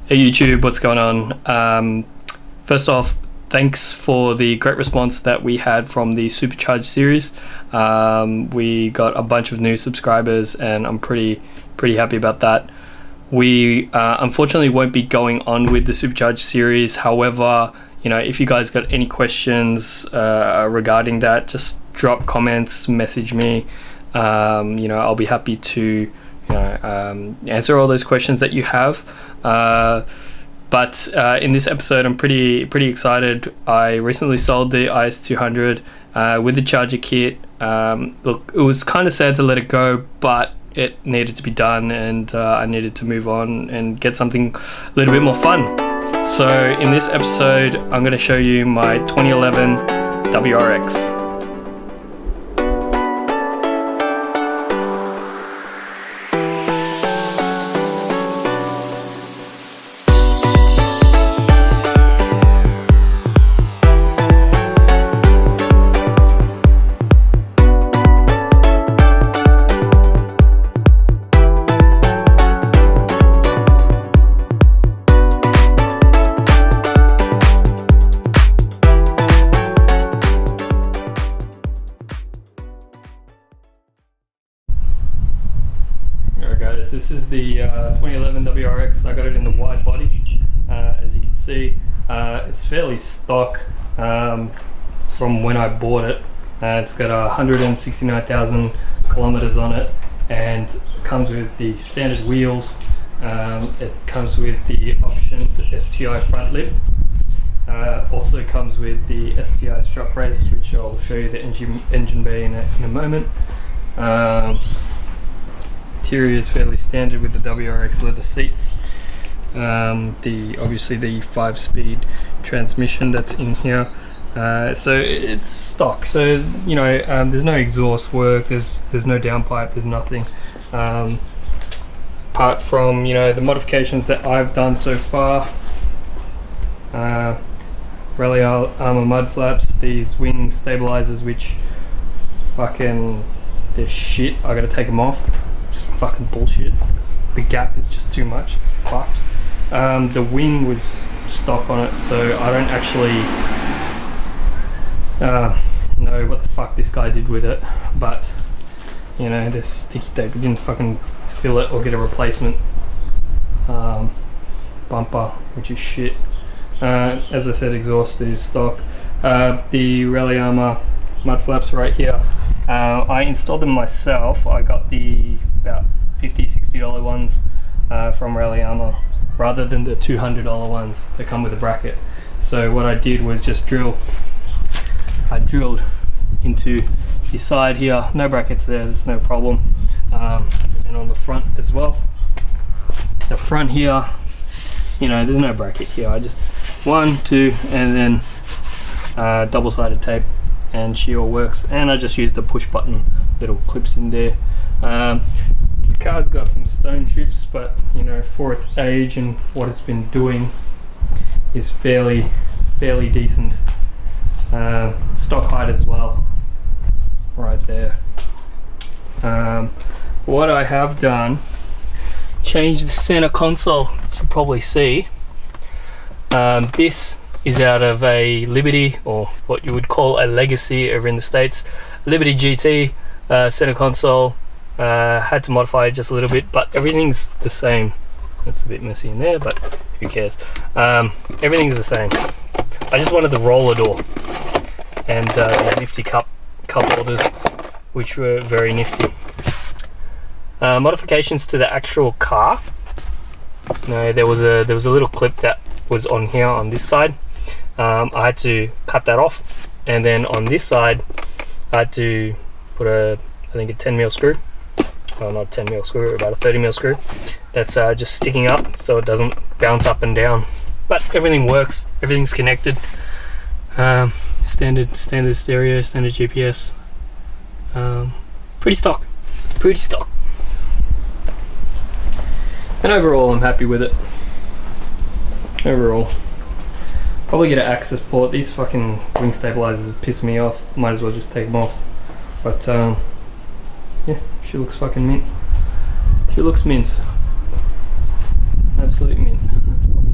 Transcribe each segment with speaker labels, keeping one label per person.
Speaker 1: Hey YouTube, what's going on? First off, thanks for the great response that we had from the Supercharged series. We got a bunch of new subscribers and I'm pretty happy about that. We unfortunately won't be going on with the Supercharged series. However, you know, if you guys got any questions regarding that, just drop comments, message me. You know, I'll be happy to answer all those questions that you have. But in this episode, I'm pretty excited. I recently sold the IS200 with the charger kit. Look, it was kind of sad to let it go, but it needed to be done, and I needed to move on and get something a little bit more fun. So in this episode, I'm going to show you my 2011 WRX. This is the 2011 WRX. I got it in the wide body, as you can see. It's fairly stock from when I bought it. It's got 169,000 kilometers on it, and comes with the standard wheels. It comes with the optioned STI front lip. Also comes with the STI strut brace, which I'll show you the engine bay in a moment. Interior is fairly standard with the WRX leather seats. Obviously the 5-speed transmission that's in here. So it's stock. So you know, there's no exhaust work. There's no downpipe. There's nothing. Apart from, you know, the modifications that I've done so far. Rally Armour Mudflaps. These wing stabilizers, which fucking they're shit. I gotta take them off. It's fucking bullshit. The gap is just too much. It's fucked. The wing was stock on it, so I don't actually know what the fuck this guy did with it. But you know, this sticky tape, we didn't fucking fill it or get a replacement bumper, which is shit. As I said, exhaust is stock. The Rally Armour Mudflaps right here. I installed them myself. I got the about $50-$60 ones from Rally Armour, rather than the $200 ones that come with a bracket. So what I did was just I drilled into the side here. No brackets there's no problem. And on the front as well. The front here, you know, there's no bracket here. I just 1, 2, and then double-sided tape, and she all works. And I just used the push button little clips in there. The car's got some stone chips, but you know, for its age and what it's been doing, is fairly decent. Stock height as well, right there. What I have done, changed the center console. You should probably see. This is out of a Liberty, or what you would call a Legacy over in the States. Liberty GT center console. Had to modify it just a little bit, but everything's the same. It's a bit messy in there, but who cares? Everything's the same. I just wanted the roller door and the nifty cup holders, which were very nifty. Modifications to the actual car. No, there was a little clip that was on here on this side. I had to cut that off, and then on this side I had to put I think a 10mm screw. Well, not 10mm screw, about a 30mm screw. That's just sticking up so it doesn't bounce up and down. But everything works. Everything's connected. Standard stereo, standard GPS. Pretty stock. And overall, I'm happy with it. Overall, probably get an access port. These fucking wing stabilizers piss me off. Might as well just take them off. But yeah, she looks fucking mint. She looks mint. Absolute mint. Let's pop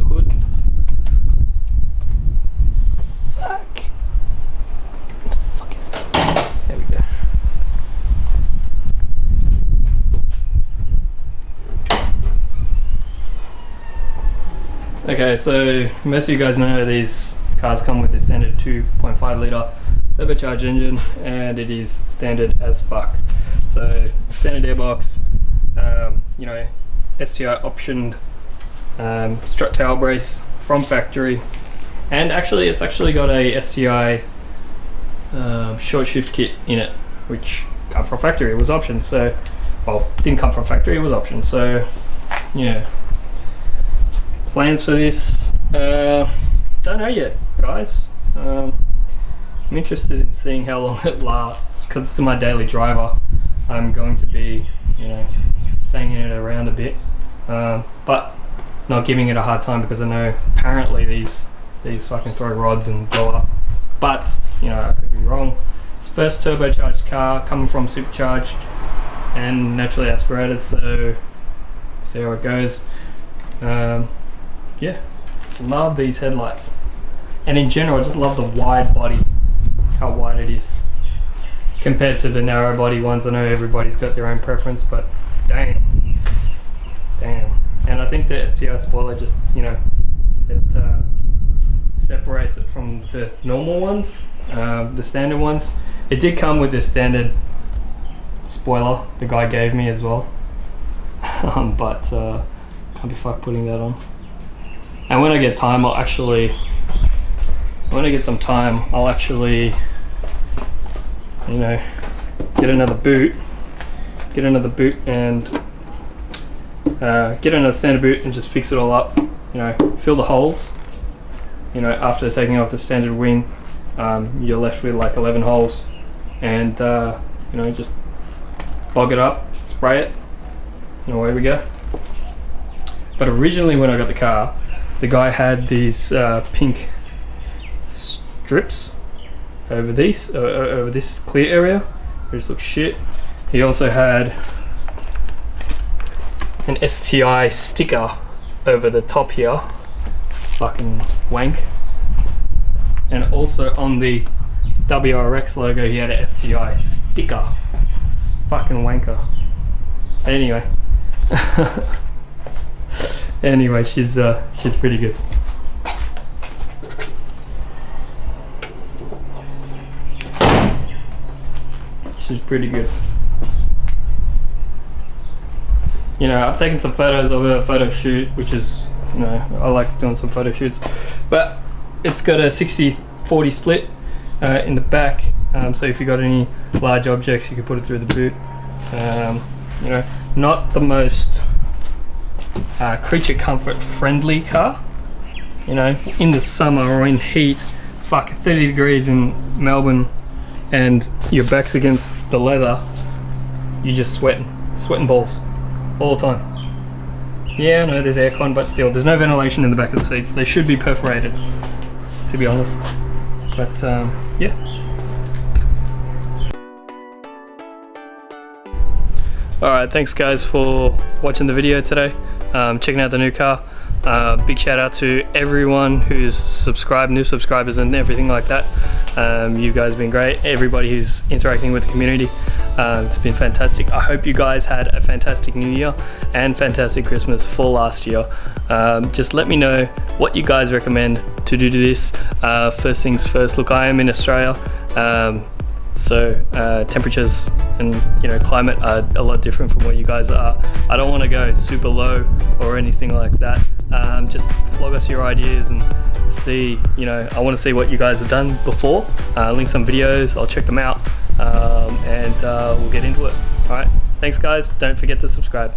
Speaker 1: Okay, so most of you guys know these cars come with the standard 2.5 litre turbocharged engine, and it is standard as fuck. So standard airbox, you know, STI optioned strut tail brace from factory, and actually it's actually got a STI short shift kit in it, which come from factory. It was optioned, so well, didn't come from factory, it was optioned. So yeah, plans for this, don't know yet, guys. I'm interested in seeing how long it lasts, because it's my daily driver. I'm going to be, you know, fanging it around a bit, but not giving it a hard time, because I know apparently these fucking throw rods and blow up. But you know, I could be wrong. It's the first turbocharged car coming from supercharged and naturally aspirated, so see how it goes. Yeah, love these headlights, and in general I just love the wide body, how wide it is compared to the narrow body ones. I know everybody's got their own preference, but damn. And I think the STI spoiler just, you know, it separates it from the normal ones, the standard ones. It did come with this standard spoiler the guy gave me as well, but can't be fucked putting that on. And when I get time, I'll actually, when I get some time, I'll actually, you know, get another boot and get another standard boot and just fix it all up. You know, fill the holes. You know, after taking off the standard wing, you're left with like 11 holes, and you know, just bog it up, spray it, and away we go. But originally, when I got the car, the guy had these pink strips over these, over this clear area, which looks shit. He also had an STI sticker over the top here, fucking wank. And also on the WRX logo, he had a STI sticker, fucking wanker. Anyway, anyway, she's pretty good. She's pretty good. You know, I've taken some photos of a photo shoot, which is, you know, I like doing some photo shoots, but it's got a 60-40 split in the back, so if you got any large objects, you can put it through the boot. You know, not the most creature comfort friendly car. You know, in the summer or in heat, fuck, 30 degrees in Melbourne, and your back's against the leather, you're just sweating balls all the time. Yeah, I know there's aircon, but still, there's no ventilation in the back of the seats. They should be perforated, to be honest. But yeah. Alright, thanks guys for watching the video today, checking out the new car. Big shout out to everyone who's subscribed, new subscribers and everything like that. You guys have been great. Everybody who's interacting with the community, it's been fantastic. I hope you guys had a fantastic New Year and fantastic Christmas for last year. Just let me know what you guys recommend to do to this. First things first, look, I am in Australia, so temperatures and, you know, climate are a lot different from where you guys are. I don't want to go super low or anything like that. Just flog us your ideas and see, you know, I want to see what you guys have done before. Link some videos, I'll check them out, and we'll get into it. Alright, thanks guys, don't forget to subscribe.